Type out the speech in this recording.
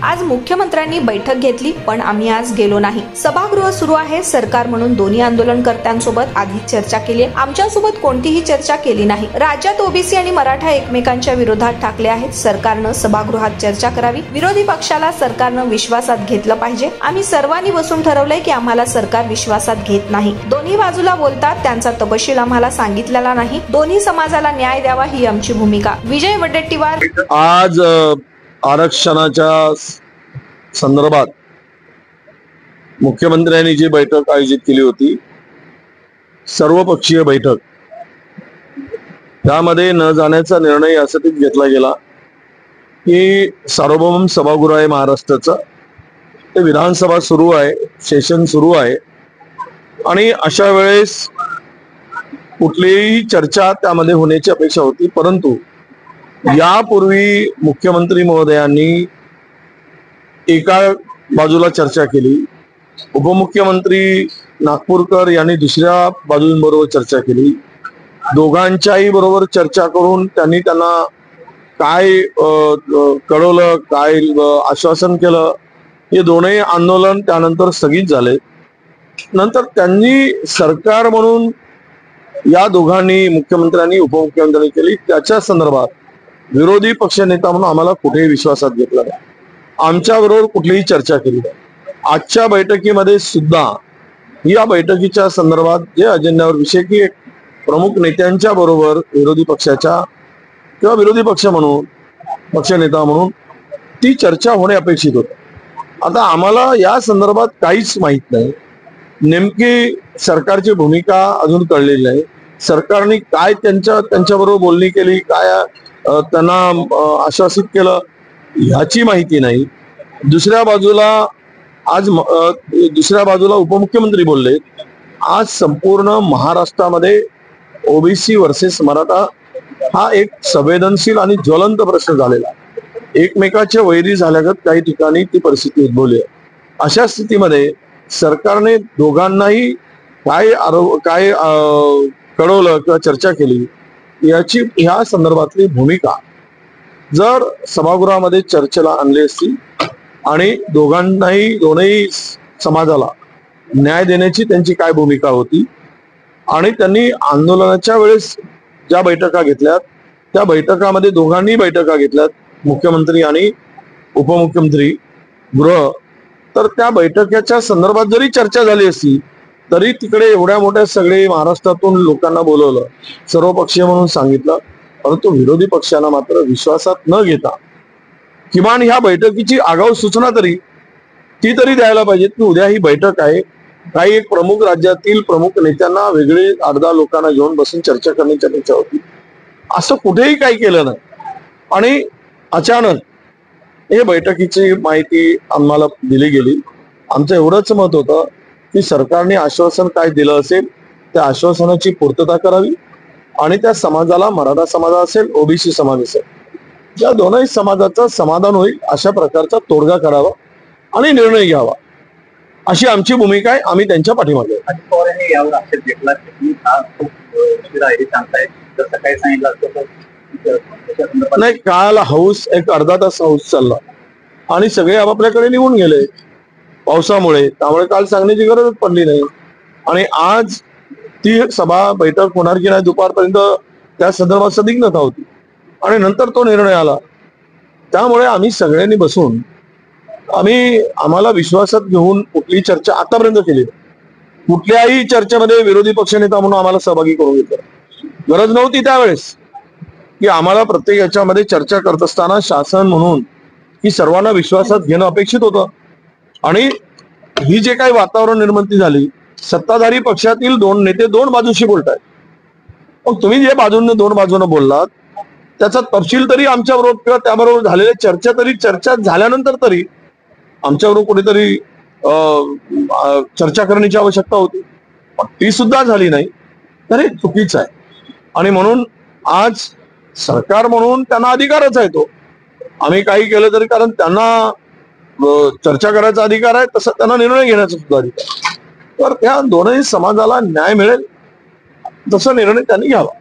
आज मुख्यमंत्र्यांनी बैठक घेतली, पण आम्ही आज गेलो नाही। सभागृह सुरू आहे, सरकार म्हणून दोन्ही आंदोलनकर्त्यांसोबत आधी चर्चा केली, आमच्यासोबत कोणतीही चर्चा केली नाही। राज्यात ओबीसी आणि मराठा एकमेकांच्या विरोधात ठाकले आहेत। सरकारनं सभागृहात चर्चा करावी, विरोधी पक्षाला सरकारनं विश्वासात घेतलं पाहिजे। आम्ही सर्वांनी बसून ठरवलंय की आम्हाला सरकार विश्वासात घेत नाही। दोन्ही बाजूला बोलतात, त्यांचा तपशील आम्हाला सांगितलेला नाही। दोन्ही समाजाला न्याय द्यावा ही आमची भूमिका। विजय वडेट्टीवार। आज आरक्षणाच्या संदर्भात मुख्यमंत्र्यांनी जी बैठक आयोजित केली होती, सर्वपक्षीय बैठक, त्यामध्ये न जाण्याचा निर्णय यासाठीच घेतला गेला की सार्वभौम सभागृह आहे महाराष्ट्राचं, ते विधानसभा सुरू आहे, सेशन सुरू आहे आणि अशा वेळेस कुठलीही चर्चा त्यामध्ये होण्याची अपेक्षा होती। परंतु यापूर्वी मुख्यमंत्री महोदयांनी एका बाजूला चर्चा केली, उपमुख्यमंत्री नागपूरकर यांनी दुसऱ्या बाजूंबरोबर चर्चा केली, दोघांच्याही बरोबर चर्चा करून त्यांनी त्यांना काय कळवलं, काय आश्वासन केलं, हे दोन्ही आंदोलन त्यानंतर स्थगित झाले। नंतर त्यांनी सरकार म्हणून या दोघांनी, मुख्यमंत्र्यांनी उपमुख्यमंत्र्यांनी केली, त्याच्या संदर्भात विरोधी पक्षनेता म्हणून आम्हाला कुठेही विश्वासात घेतला नाही, आमच्या बरोबर कुठलीही चर्चा केली नाही। आजच्या बैठकीमध्ये सुद्धा या बैठकीच्या संदर्भात जे अजेंड्यावर विषय की एक प्रमुख नेत्यांच्या बरोबर विरोधी पक्षाच्या किंवा विरोधी पक्ष म्हणून पक्षनेता म्हणून ती चर्चा होणे अपेक्षित होते। आता आम्हाला या संदर्भात काहीच माहित नाही, नेमकी सरकारची भूमिका अजून कळलेली नाही। सरकारने काय त्यांच्याबरोबर बोलणी केली, काय त्यांना आश्वासित केलं ह्याची माहिती नाही। दुसऱ्या बाजूला उपमुख्यमंत्री बोलले, आज संपूर्ण महाराष्ट्रामध्ये ओबीसी वर्सेस मराठा हा एक संवेदनशील आणि ज्वलंत प्रश्न झालेला, एकमेकाचे वैरी झाल्यागत काही ठिकाणी ती परिस्थिती उद्भवली आहे। अशा स्थितीमध्ये सरकारने दोघांनाही काय कळवलं किंवा चर्चा केली याची ह्या संदर्भातली भूमिका जर सभागृहामध्ये चर्चेला आणली असती आणि दोन्ही समाजाला न्याय देण्याची त्यांची काय भूमिका होती आणि त्यांनी आंदोलनाच्या वेळेस ज्या बैठका घेतल्यात त्या बैठकामध्ये दोघांनी बैठका घेतल्यात, मुख्यमंत्री आणि उपमुख्यमंत्री गृह, तर त्या बैठकीच्या संदर्भात जरी चर्चा झाली असती तरी तिकडे एवढ्या मोठ्या सगळे महाराष्ट्रातून लोकांना बोलवलं, सर्वपक्षीय म्हणून सांगितलं, परंतु विरोधी पक्षांना मात्र विश्वासात न घेता किमान ह्या बैठकीची आगाऊ सूचना तरी द्यायला पाहिजे की उद्या ही बैठक आहे, काही एक प्रमुख राज्यातील प्रमुख नेत्यांना वेगळे 8-10 लोकांना घेऊन बसून चर्चा करण्याची अपेक्षा होती। असं कुठेही काही केलं नाही आणि अचानक हे बैठकीची माहिती आम्हाला दिली गेली। आमचं एवढंच मत होतं की सरकारने आश्वासन काय दिलं असेल त्या आश्वासनाची पूर्तता करावी आणि त्या समाजाला, मराठा समाज असेल, ओबीसी समाज असेल, या दोनही समाजाचं समाधान होईल अशा प्रकारचा तोडगा करावा आणि निर्णय घ्यावा अशी आमची भूमिका आहे। आम्ही त्यांच्या पाठीमागे नाही, काल हाऊस एक अर्धा तास हाऊस चालला आणि सगळे आपापल्याकडे निघून गेले पावसामुळे, त्यामुळे काल सांगण्याची गरजच पडली नाही आणि आज ती सभा बैठक होणार की नाही दुपारपर्यंत त्या संदर्भात संदिग्धता होती आणि नंतर तो निर्णय आला। त्यामुळे आम्ही सगळ्यांनी बसून आम्हाला विश्वासात घेऊन कुठली चर्चा आतापर्यंत केली, कुठल्याही चर्चेमध्ये विरोधी पक्षनेता म्हणून आम्हाला सहभागी करून घेतलं गरज नव्हती त्यावेळेस की आम्हाला प्रत्येक याच्यामध्ये चर्चा करत असताना शासन म्हणून की सर्वांना विश्वासात घेणं अपेक्षित होतं आणि ही जे काही वातावरण निर्मिती झाली, सत्ताधारी पक्षातील 2 नेते 2 बाजूशी बोलतायत, मग तुम्ही जे दोन बाजूने बोललात त्याचा तपशील तरी आमच्याबरोबर किंवा त्याबरोबर झालेल्या चर्चा झाल्यानंतर तरी आमच्याबरोबर कुठेतरी चर्चा करण्याची आवश्यकता होती, पण ती सुद्धा झाली नाही, तर हे चुकीचं आहे। आणि म्हणून आज सरकार म्हणून त्यांना अधिकारच आहे तो, आम्ही काही केलं तरी, कारण त्यांना चर्चा करायचा अधिकार आहे, तसं त्यांना निर्णय घेण्याचा सुद्धा अधिकार, तर त्या दोनही समाजाला न्याय मिळेल तसा निर्णय त्यांनी घ्यावा।